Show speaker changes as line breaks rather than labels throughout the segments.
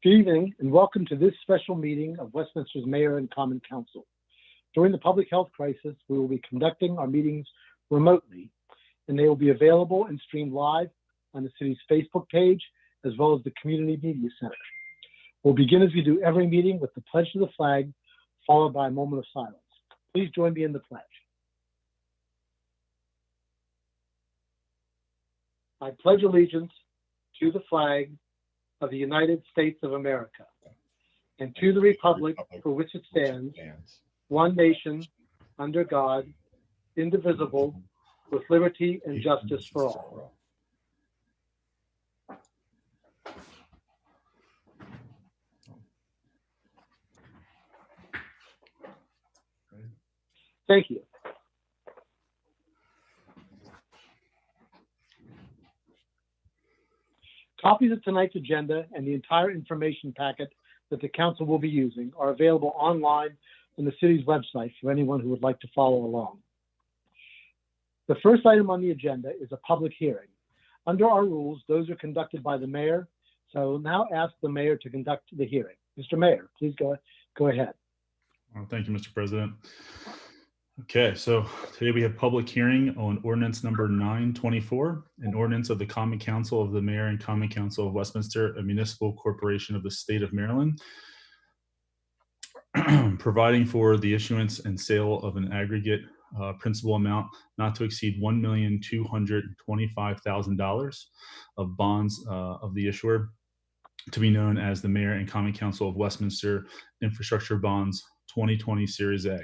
Good evening and welcome to this special meeting of Westminster's Mayor and Common Council. During the public health crisis, we will be conducting our meetings remotely, and they will be available and streamed live on the city's Facebook page, as well as the Community Media Center. We'll begin as we do every meeting with the pledge to the flag, followed by a moment of silence. Please join me in the pledge. I pledge allegiance to the flag of the United States of America, and to the republic for which it stands, one nation, under God, indivisible, with liberty and justice for all. Thank you. Copies of tonight's agenda and the entire information packet that the council will be using are available online on the city's website for anyone who would like to follow along. The first item on the agenda is a public hearing. Under our rules, those are conducted by the mayor, so I will now ask the mayor to conduct the hearing. Mr. Mayor, please go ahead.
Thank you, Mr. President. Okay, so today we have public hearing on ordinance number 924, an ordinance of the Common Council of the Mayor and Common Council of Westminster, a municipal corporation of the state of Maryland, providing for the issuance and sale of an aggregate principal amount not to exceed $1,225,000 of bonds of the issuer to be known as the Mayor and Common Council of Westminster Infrastructure Bonds 2020 Series A,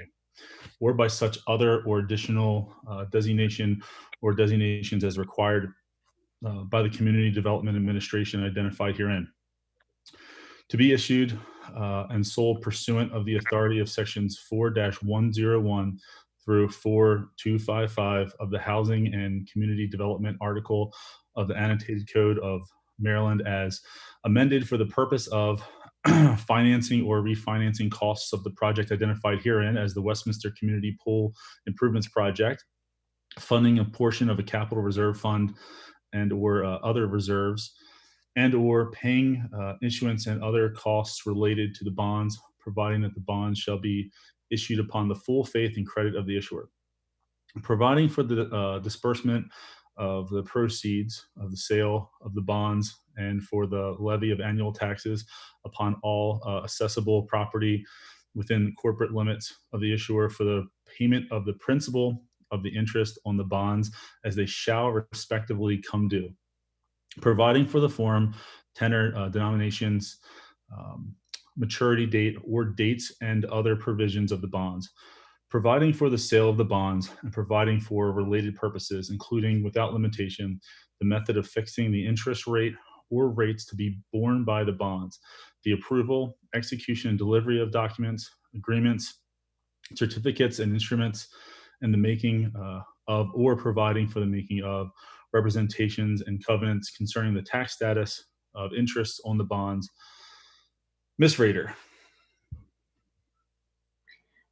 or by such other or additional designation or designations as required by the Community Development Administration identified herein. To be issued and sold pursuant of the authority of sections 4-101 through 4255 of the Housing and Community Development article of the Annotated Code of Maryland as amended for the purpose of financing or refinancing costs of the project identified herein as the Westminster Community Pool Improvements Project, funding a portion of a capital reserve fund and or other reserves, and or paying issuance and other costs related to the bonds, providing that the bonds shall be issued upon the full faith and credit of the issuer, providing for the disbursement of the proceeds of the sale of the bonds and for the levy of annual taxes upon all assessable property within corporate limits of the issuer for the payment of the principal of the interest on the bonds as they shall respectively come due, providing for the form, tenor, denominations, maturity date, or dates and other provisions of the bonds, providing for the sale of the bonds and providing for related purposes, including without limitation, the method of fixing the interest rate or rates to be borne by the bonds, the approval, execution, and delivery of documents, agreements, certificates, and instruments, and the making of or providing for the making of representations and covenants concerning the tax status of interest on the bonds. Ms. Rader.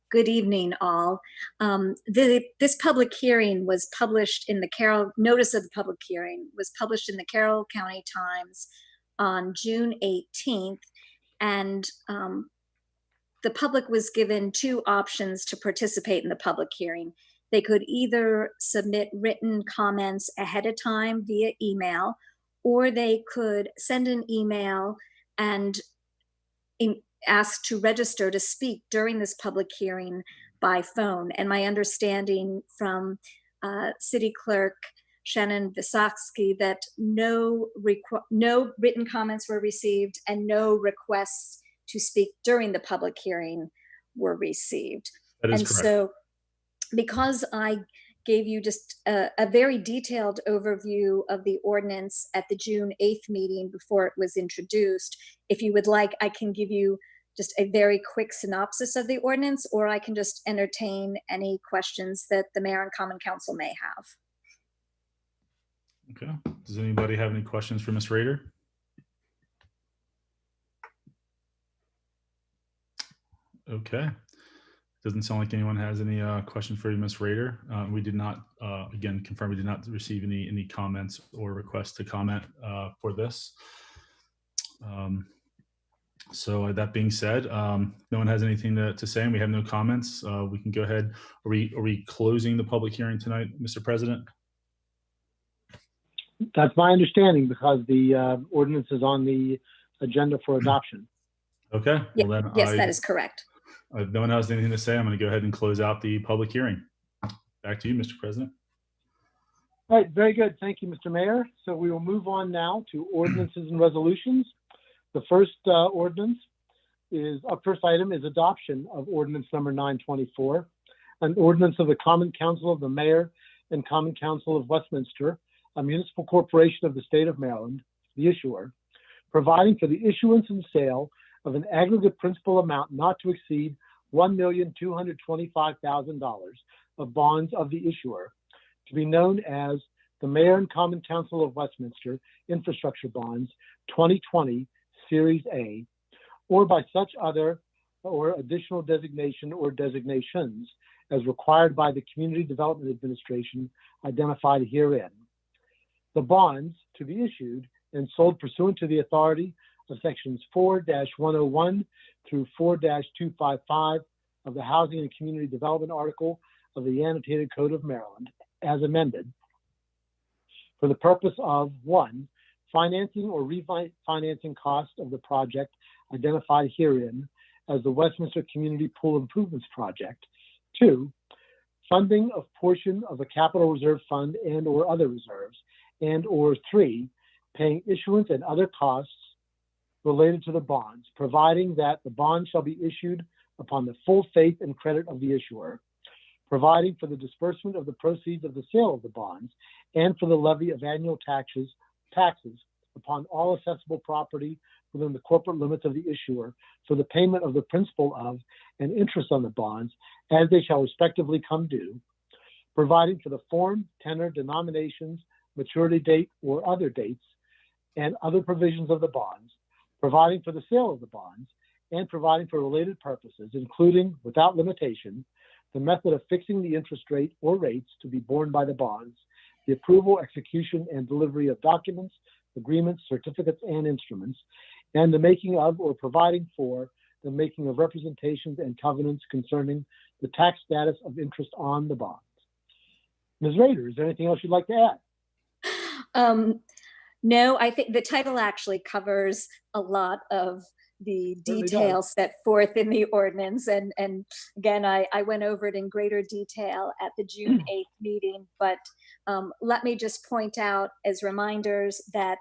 Good evening, all. This public hearing was published in the notice of the public hearing was published in the Carroll County Times on June 18th, and the public was given two options to participate in the public hearing. They could either submit written comments ahead of time via email, or they could send an email and asked to register to speak during this public hearing by phone. And my understanding from City Clerk Shannon Visocki that no written comments were received and no requests to speak during the public hearing were received.
That is
and
correct.
So because I gave you just a very detailed overview of the ordinance at the June 8th meeting before it was introduced, if you would like, I can give you just a very quick synopsis of the ordinance, or I can just entertain any questions that the Mayor and Common Council may have.
Okay. Does anybody have any questions for Ms. Rader? Okay. Doesn't sound like anyone has any questions for you, Ms. Rader. We did not, again, confirm we did not receive any comments or requests to comment for this. So that being said, no one has anything to say and we have no comments. We can go ahead. Are we closing the public hearing tonight, Mr. President?
That's my understanding because the ordinance is on the agenda for adoption.
Okay. Well, then
Yes, that is correct.
If no one has anything to say, I'm going to go ahead and close out the public hearing. Back to you, Mr. President.
All right, very good. Thank you, Mr. Mayor. So we will move on now to ordinances and resolutions. The first first item is adoption of ordinance number 924, an ordinance of the Common Council of the Mayor and Common Council of Westminster, a municipal corporation of the state of Maryland, the issuer, providing for the issuance and sale of an aggregate principal amount not to exceed $1,225,000 of bonds of the issuer, to be known as the Mayor and Common Council of Westminster Infrastructure Bonds 2020 Series A, or by such other or additional designation or designations as required by the Community Development Administration identified herein. The bonds to be issued and sold pursuant to the authority of sections 4-101 through 4-255 of the Housing and Community Development Article of the Annotated Code of Maryland, as amended, for the purpose of 1, financing or refinancing costs of the project identified herein as the Westminster Community Pool Improvements Project. 2, funding of portion of a capital reserve fund and or other reserves, and or 3, paying issuance and other costs related to the bonds, providing that the bonds shall be issued upon the full faith and credit of the issuer, providing for the disbursement of the proceeds of the sale of the bonds, and for the levy of annual taxes upon all accessible property within the corporate limits of the issuer for the payment of the principal of and interest on the bonds as they shall respectively come due, providing for the form, tenor, denominations, maturity date, or other dates, and other provisions of the bonds, providing for the sale of the bonds, and providing for related purposes, including, without limitation, the method of fixing the interest rate or rates to be borne by the bonds, the approval, execution, and delivery of documents, agreements, certificates, and instruments, and the making of or providing for the making of representations and covenants concerning the tax status of interest on the bonds. Ms. Rader, is there anything else you'd like to add?
No, I think the title actually covers a lot of the details set forth in the ordinance. And again, I went over it in greater detail at the June 8th meeting, but let me just point out as reminders that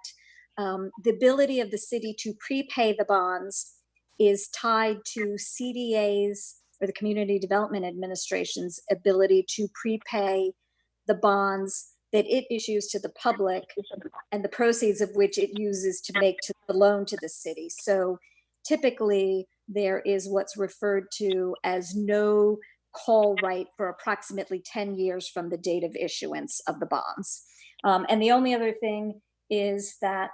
the ability of the city to prepay the bonds is tied to CDA's or the Community Development Administration's ability to prepay the bonds that it issues to the public and the proceeds of which it uses to make the loan to the city. So typically there is what's referred to as no call right for approximately 10 years from the date of issuance of the bonds. And the only other thing is that,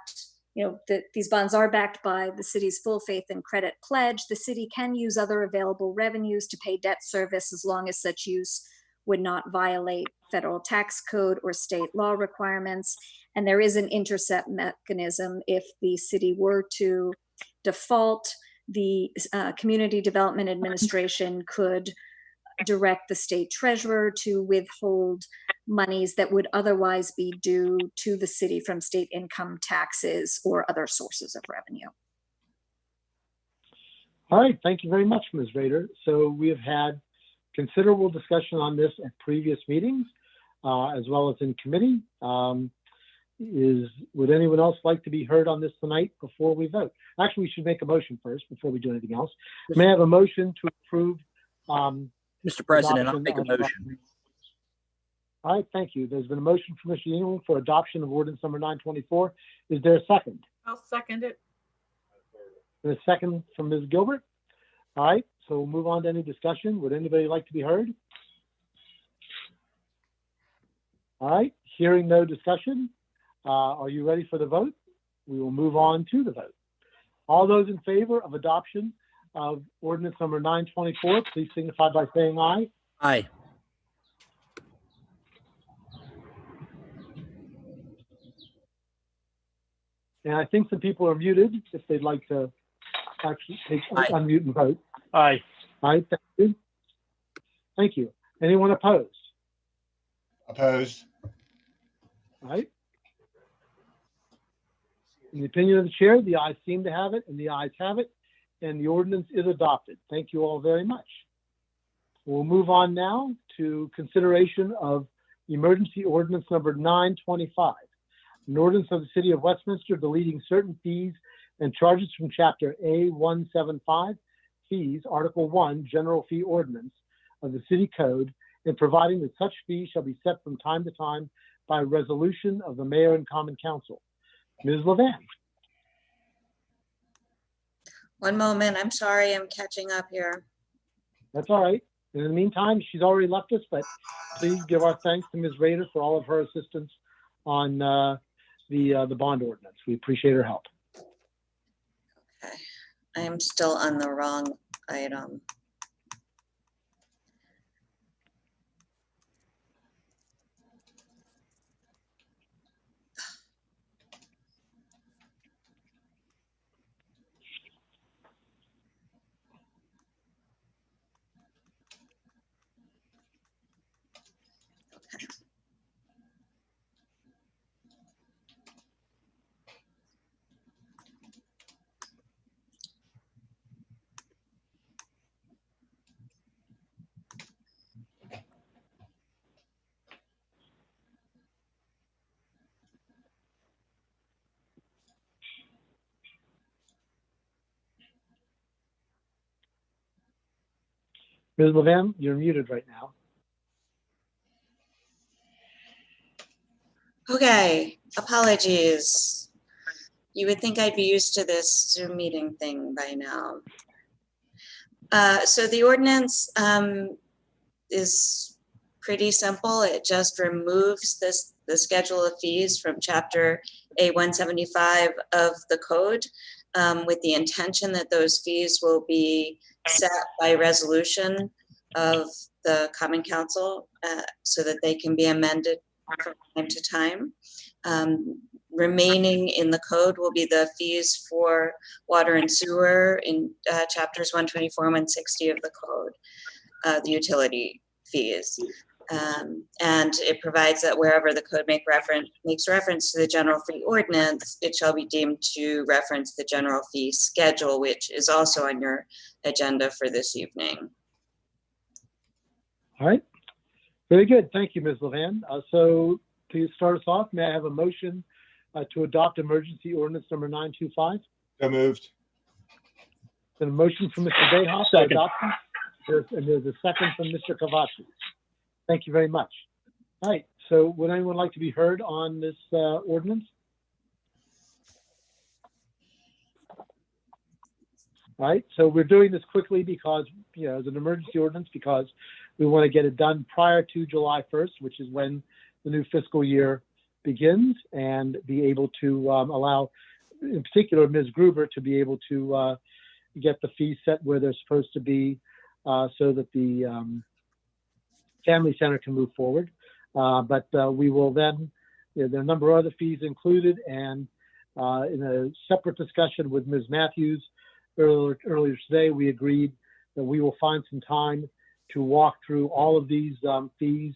these bonds are backed by the city's full faith and credit pledge. The city can use other available revenues to pay debt service as long as such use would not violate federal tax code or state law requirements. And there is an intercept mechanism if the city were to default. The Community Development Administration could direct the state treasurer to withhold monies that would otherwise be due to the city from state income taxes or other sources of revenue.
All right, thank you very much, Ms. Rader. So we have had considerable discussion on this at previous meetings, as well as in committee. Would anyone else like to be heard on this tonight before we vote? Actually, we should make a motion first before we do anything else. May I have a motion to approve?
Mr. President, I'll make a motion.
All right, thank you. There's been a motion from Mr. England for adoption of ordinance number 924. Is there a second?
I'll second it.
And a second from Ms. Gilbert. All right, so we'll move on to any discussion. Would anybody like to be heard? All right, hearing no discussion. Are you ready for the vote? We will move on to the vote. All those in favor of adoption of ordinance number 924, please signify by saying aye.
Aye.
And I think some people are muted if they'd like to actually
Aye.
unmute and vote.
Aye.
Aye, thank you. Thank you. Anyone opposed?
Opposed?
All right. In the opinion of the chair, the ayes seem to have it, and the ayes have it, and the ordinance is adopted. Thank you all very much. We'll move on now to consideration of emergency ordinance number 925, an ordinance of the City of Westminster deleting certain fees and charges from Chapter A175, Fees, Article 1, General Fee Ordinance of the City Code, and providing that such fees shall be set from time to time by resolution of the Mayor and Common Council. Ms. Levan.
One moment, I'm sorry, I'm catching up here.
That's all right. In the meantime, she's already left us, but please give our thanks to Ms. Rader for all of her assistance on the bond ordinance. We appreciate her help.
Okay, I am still on the wrong item.
Ms. Levan, you're muted right now.
Okay, apologies. You would think I'd be used to this Zoom meeting thing by now. So the ordinance is pretty simple. It just removes the schedule of fees from Chapter A175 of the code with the intention that those fees will be set by resolution of the Common Council so that they can be amended from time to time. Remaining in the code will be the fees for water and sewer in chapters 124 and 160 of the code, the utility fees. And it provides that wherever the code makes reference to the general fee ordinance, it shall be deemed to reference the general fee schedule, which is also on your agenda for this evening.
All right. Very good. Thank you, Ms. Levan. So to start us off, may I have a motion to adopt emergency ordinance number 925?
So moved.
Then a motion from Mr. Dayhoff for adoption, and there's a second from Mr. Chiavacci. Thank you very much. All right. So would anyone like to be heard on this ordinance? All right. So we're doing this quickly because, you know, as an emergency ordinance, because we want to get it done prior to July 1st, which is when the new fiscal year begins, and be able to allow, in particular, Ms. Gruber to be able to get the fees set where they're supposed to be so that the Family Center can move forward. But we will then, you know, there are a number of other fees included, and in a separate discussion with Ms. Matthews earlier today, we agreed that we will find some time to walk through all of these fees,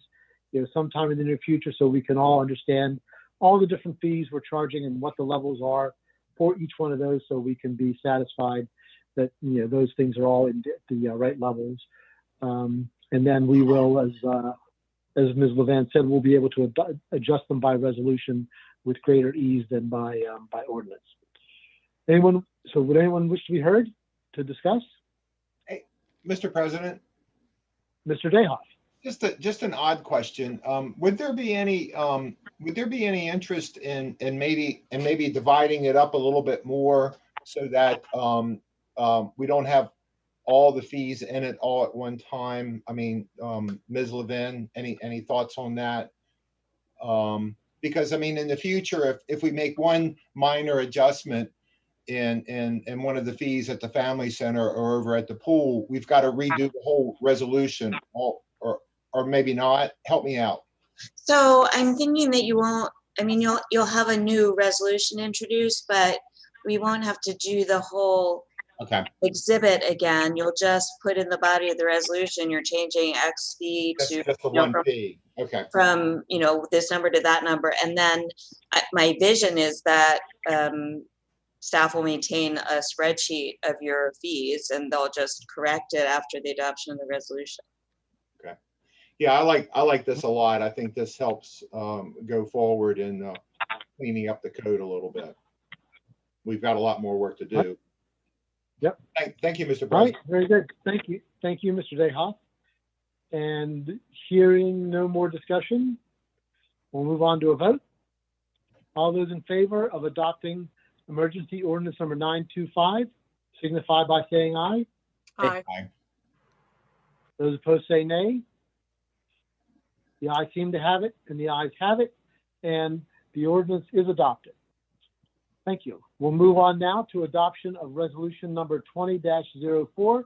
you know, sometime in the near future, so we can all understand all the different fees we're charging and what the levels are for each one of those, so we can be satisfied that, you know, those things are all in the right levels. And then we will, as Ms. Levan said, we'll be able to adjust them by resolution with greater ease than by ordinance. So would anyone wish to be heard to discuss?
Hey, Mr. President,
Mr. Dayhoff.
just an odd question. Would there be any interest in maybe dividing it up a little bit more so that we don't have all the fees in it all at one time? I mean, Ms. Levan, any thoughts on that? Because I mean, in the future, if we make one minor adjustment in one of the fees at the Family Center or over at the pool, we've got to redo the whole resolution, or maybe not. Help me out.
So I'm thinking that you won't, I mean, you'll have a new resolution introduced, but we won't have to do the whole
Okay,
exhibit again, you'll just put in the body of the resolution, you're changing X fee
that's
to,
just the
you know,
one fee. Okay,
from, you know, this number to that number. And then my vision is that staff will maintain a spreadsheet of your fees and they'll just correct it after the adoption of the resolution.
okay. Yeah, I like this a lot. I think this helps go forward in cleaning up the code a little bit. We've got a lot more work to do.
Yep.
Thank you, Mr.
All right,
President.
very good. Thank you. Thank you, Mr. Dehoff. And hearing no more discussion, we'll move on to a vote. All those in favor of adopting emergency ordinance number 925 signify by saying aye.
Aye.
Aye.
Those opposed say nay. The ayes seem to have it, and the ayes have it, and the ordinance is adopted. Thank you. We'll move on now to adoption of resolution number 20-04,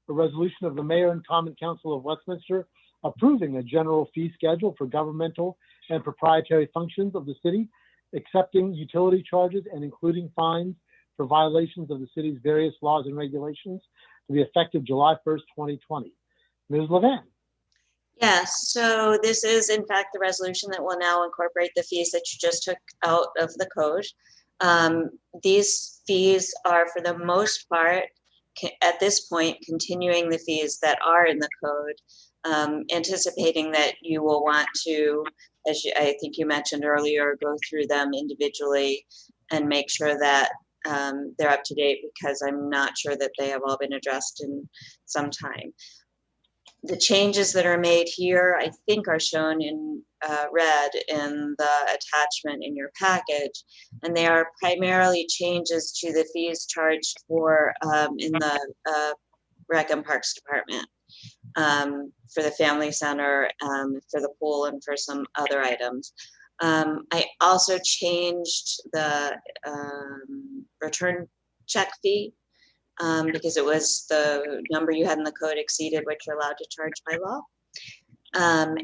a resolution of the Mayor and Common Council of Westminster approving a general fee schedule for governmental and proprietary functions of the city, accepting utility charges and including fines for violations of the city's various laws and regulations to be effective July 1st, 2020. Ms. Levan.
Yes, so this is in fact the resolution that will now incorporate the fees that you just took out of the code. These fees are for the most part, at this point, continuing the fees that are in the code, anticipating that you will want to, as I think you mentioned earlier, go through them individually and make sure that they're up to date, because I'm not sure that they have all been addressed in some time. The changes that are made here, I think, are shown in red in the attachment in your package, and they are primarily changes to the fees charged for in the Rec and Parks Department, for the Family Center, for the pool, and for some other items. I also changed the return check fee, because it was the number you had in the code exceeded what you're allowed to charge by law.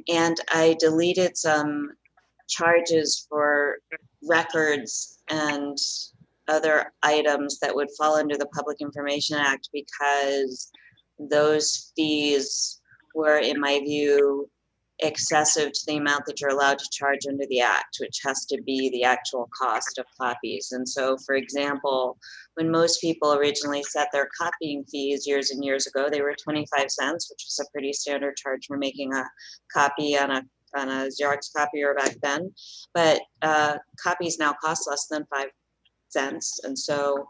And I deleted some charges for records and other items that would fall under the Public Information Act, because those fees were, in my view, excessive to the amount that you're allowed to charge under the Act, which has to be the actual cost of copies. And so, for example, when most people originally set their copying fees years and years ago, they were 25 cents, which was a pretty standard charge for making a copy on a Xerox copier back then. But copies now cost less than 5 cents. And so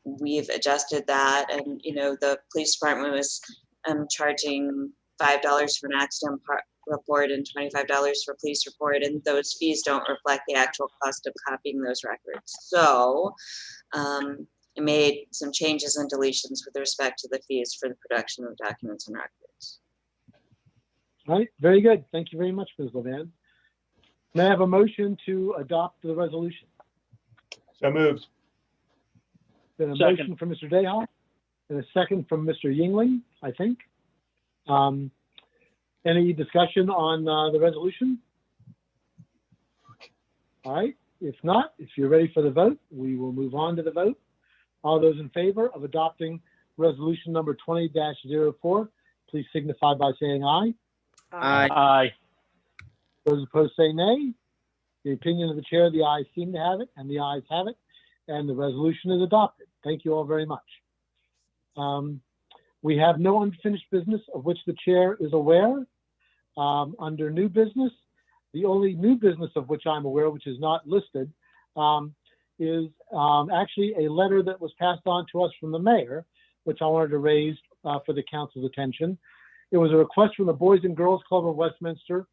we've adjusted that. And, you know, the police department was charging $5 for an accident report and $25 for police report, and those fees don't reflect the actual cost of copying those records. So I made some changes and deletions with respect to the fees for the production of documents and records.
All right, very good. Thank you very much, Ms. Levan. May I have a motion to adopt the resolution?
So moved.
Been a
Second.
motion from Mr. Dehoff and a second from Mr. Yingling, I think. Any discussion on the resolution? All right, if not, if you're ready for the vote, we will move on to the vote. All those in favor of adopting resolution number 20-04, please signify by saying aye.
Aye.
Aye.
Those opposed say nay. The opinion of the chair, the ayes seem to have it, and the ayes have it, and the resolution is adopted. Thank you all very much. We have no unfinished business of which the chair is aware. Under new business, the only new business of which I'm aware, which is not listed, is actually a letter that was passed on to us from the mayor, which I wanted to raise for the council's attention. It was a request from the Boys and Girls Club of Westminster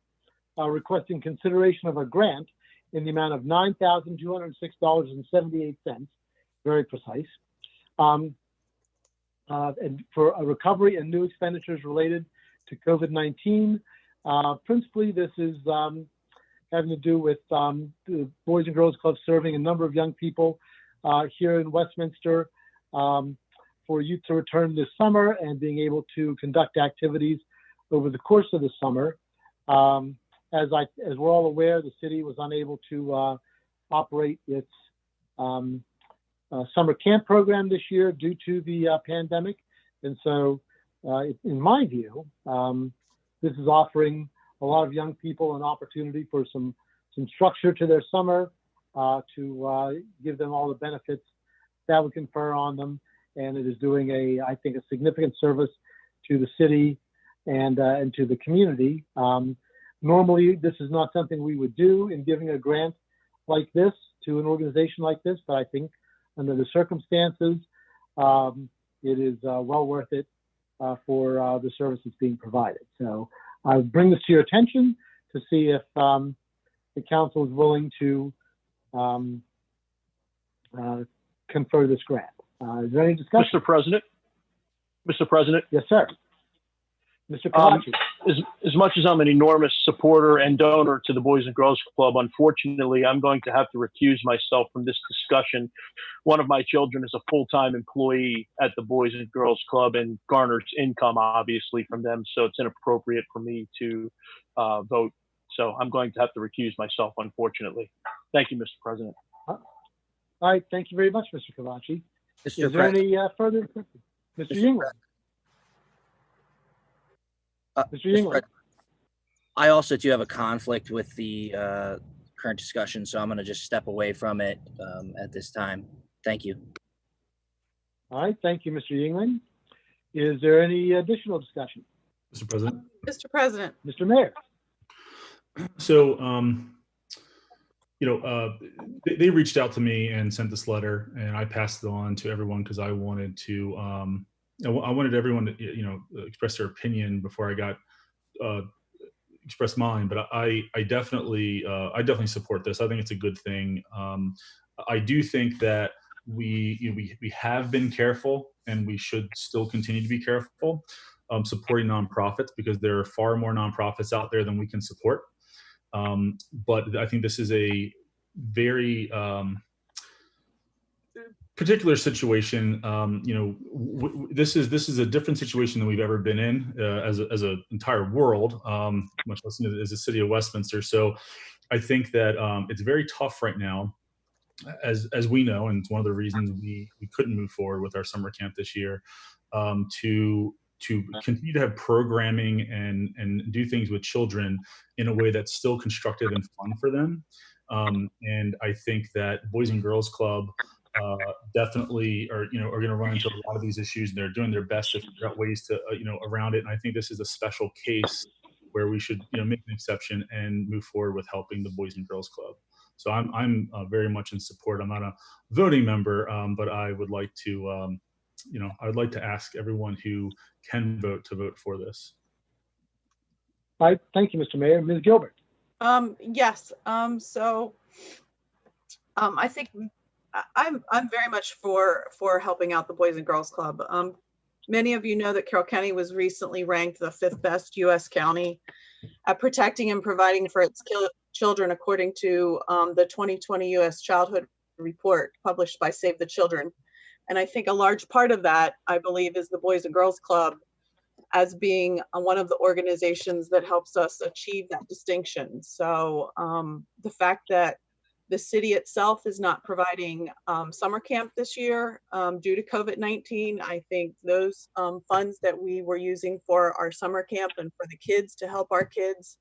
requesting consideration of a grant in the amount of $9,206.78, very precise, and for a recovery and new expenditures related to COVID-19. Principally, this is having to do with the Boys and Girls Club serving a number of young people here in Westminster for youth to return this summer and being able to conduct activities over the course of the summer. As we're all aware, the city was unable to operate its summer camp program this year due to the pandemic. And so, in my view, this is offering a lot of young people an opportunity for some structure to their summer, to give them all the benefits that would confer on them. And it is doing I think, a significant service to the city and to the community. Normally, this is not something we would do in giving a grant like this to an organization like this, but I think under the circumstances, it is well worth it for the services being provided. So I bring this to your attention to see if the council is willing to confer this grant. Is there any discussion?
Mr. President.
Yes, sir. Mr. Chiavacci.
As much as I'm an enormous supporter and donor to the Boys and Girls Club, unfortunately, I'm going to have to recuse myself from this discussion. One of my children is a full-time employee at the Boys and Girls Club and garners income, obviously, from them. So it's inappropriate for me to vote. So I'm going to have to recuse myself, unfortunately. Thank you, Mr. President.
All right. Thank you very much, Mr. Chiavacci. Is there any further? Mr. Yingling. Mr. Yingling.
I also do have a conflict with the current discussion, so I'm going to just step away from it at this time. Thank you.
All right. Thank you, Mr. Yingling. Is there any additional discussion?
Mr. President.
Mr. President.
Mr. Mayor.
So, they reached out to me and sent this letter, and I passed it on to everyone because I wanted to, I wanted everyone to, express their opinion before I got express mine. But I definitely support this. I think it's a good thing. I do think that we have been careful, and we should still continue to be careful supporting nonprofits, because there are far more nonprofits out there than we can support. But I think this is a very particular situation. This is a different situation than we've ever been in as an entire world, much less as a city of Westminster. So I think that it's very tough right now, as we know, and it's one of the reasons we couldn't move forward with our summer camp this year, to continue to have programming and do things with children in a way that's still constructive and fun for them. And I think that Boys and Girls Club definitely are going to run into a lot of these issues, and they're doing their best to figure out ways to, around it. And I think this is a special case where we should, make an exception and move forward with helping the Boys and Girls Club. So I'm very much in support. I'm not a voting member, but I would like to, I would like to ask everyone who can vote to vote for this.
All right. Thank you, Mr. Mayor. Ms. Gilbert.
Yes. I think I'm very much for helping out the Boys and Girls Club. Many of you know that Carroll County was recently ranked the 5th best U.S. county at protecting and providing for its children, according to the 2020 U.S. Childhood Report published by Save the Children. And I think a large part of that, I believe, is the Boys and Girls Club as being one of the organizations that helps us achieve that distinction. So the fact that the city itself is not providing summer camp this year due to COVID-19, I think those funds that we were using for our summer camp and for the kids to help our kids,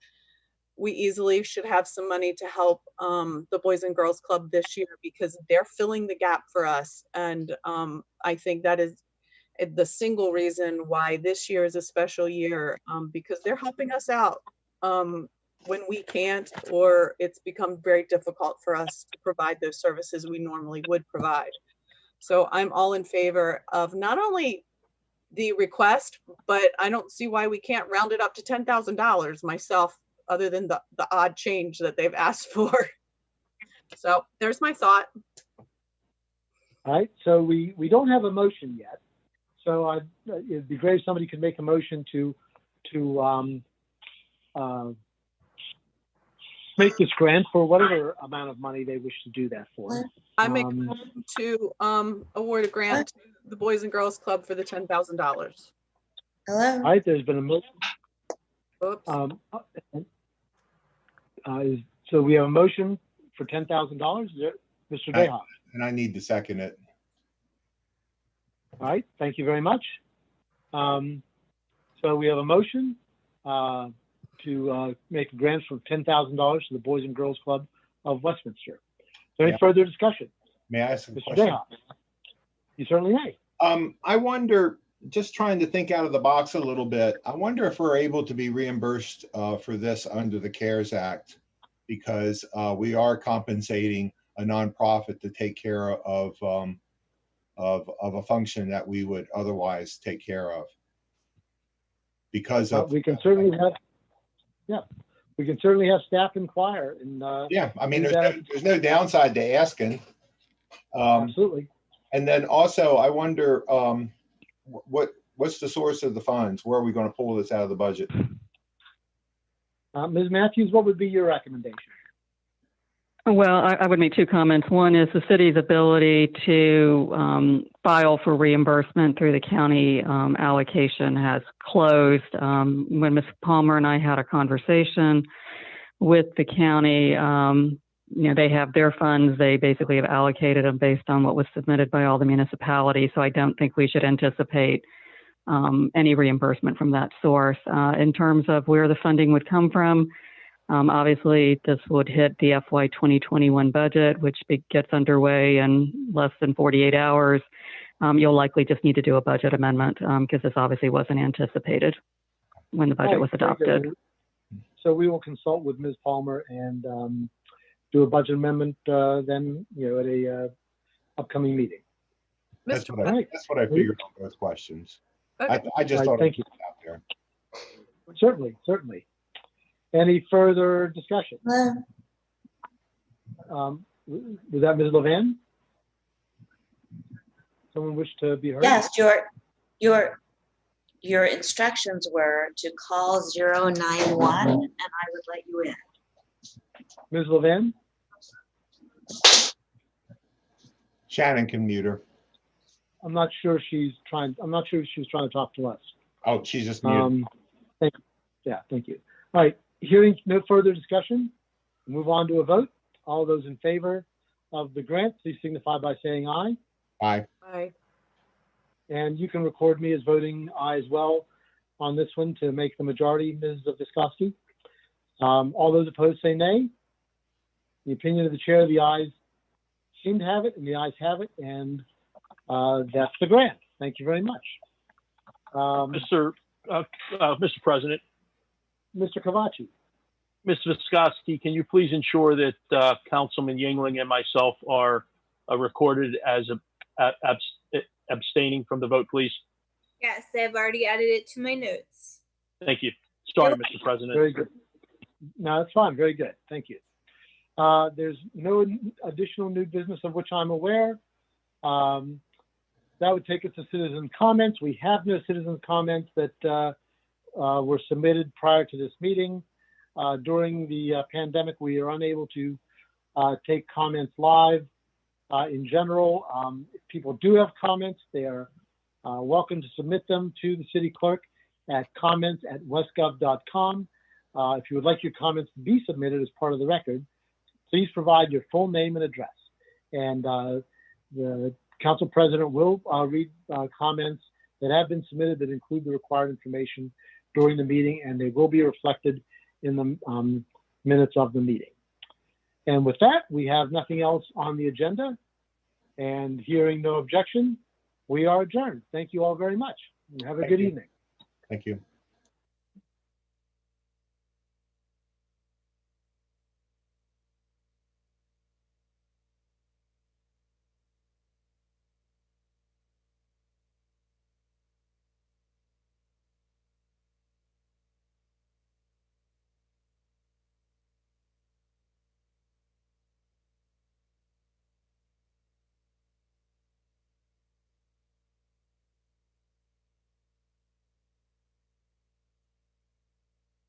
we easily should have some money to help the Boys and Girls Club this year, because they're filling the gap for us. And I think that is the single reason why this year is a special year, because they're helping us out when we can't, or it's become very difficult for us to provide those services we normally would provide. So I'm all in favor of not only the request, but I don't see why we can't round it up to $10,000 myself, other than the odd change that they've asked for. So there's my thought.
All right, so we don't have a motion yet. So it'd be great if somebody could make a motion to make this grant for whatever amount of money they wish to do that for.
I make a motion to award a grant to the Boys and Girls Club for the $10,000.
Hello.
All right, there's been a motion.
Oops.
So we have a motion for $10,000. Mr. Deha.
And I need to second it.
All right, thank you very much. So we have a motion to make a grant for $10,000 to the Boys and Girls Club of Westminster. Is there any further discussion?
May I ask a
Mr.
question?
Jayhawk? You certainly may.
I wonder, just trying to think out of the box a little bit, I wonder if we're able to be reimbursed for this under the CARES Act, because we are compensating a nonprofit to take care of a function that we would otherwise take care of. Because of
we can certainly have, we can certainly have staff inquire. And
yeah, I mean, there's no downside to asking.
Absolutely.
And then also, I wonder, what's the source of the funds? Where are we going to pull this out of the budget?
Ms. Matthews, what would be your recommendation?
Well, I would make two comments. One is the city's ability to file for reimbursement through the county allocation has closed. When Ms. Palmer and I had a conversation with the county, they have their funds. They basically have allocated them based on what was submitted by all the municipalities. So I don't think we should anticipate any reimbursement from that source. In terms of where the funding would come from, obviously this would hit the FY 2021 budget, which gets underway in less than 48 hours. You'll likely just need to do a budget amendment because this obviously wasn't anticipated when the budget was adopted.
So we will consult with Ms. Palmer and do a budget amendment then, at a upcoming meeting.
That's what I figured on those questions.
Okay.
I just thought
thank you.
Out there.
Certainly. Any further discussion? Was that Ms. Levan? Someone wish to be heard?
Yes, your instructions were to call 091 and I would let you in.
Ms. Levan?
Shannon can mute her.
I'm not sure if she was trying to talk to us.
Oh, she's just muted.
Thank you. All right, hearing no further discussion, move on to a vote. All those in favor of the grant, please signify by saying aye.
Aye.
Aye.
And you can record me as voting aye as well on this one to make the majority, Ms. Viscoski. All those opposed say nay. The opinion of the chair, the ayes seem to have it, and the ayes have it, and that's the grant. Thank you very much.
Mr. President,
Mr. Chiavacci.
Mr. Viscoski, can you please ensure that Councilman Yingling and myself are recorded as abstaining from the vote, please?
Yes, I've already added it to my notes.
Thank you. Sorry, Mr. President.
Very good. No, that's fine. Very good. Thank you. There's no additional new business of which I'm aware. That would take us to citizen comments. We have no citizen comments that were submitted prior to this meeting. During the pandemic, we are unable to take comments live. In general, if people do have comments, they are welcome to submit them to the city clerk at comments@westgov.com. If you would like your comments to be submitted as part of the record, please provide your full name and address. And the council president will read comments that have been submitted that include the required information during the meeting, and they will be reflected in the minutes of the meeting. And with that, we have nothing else on the agenda. And hearing no objection, we are adjourned. Thank you all very much. And have a good evening.
Thank you.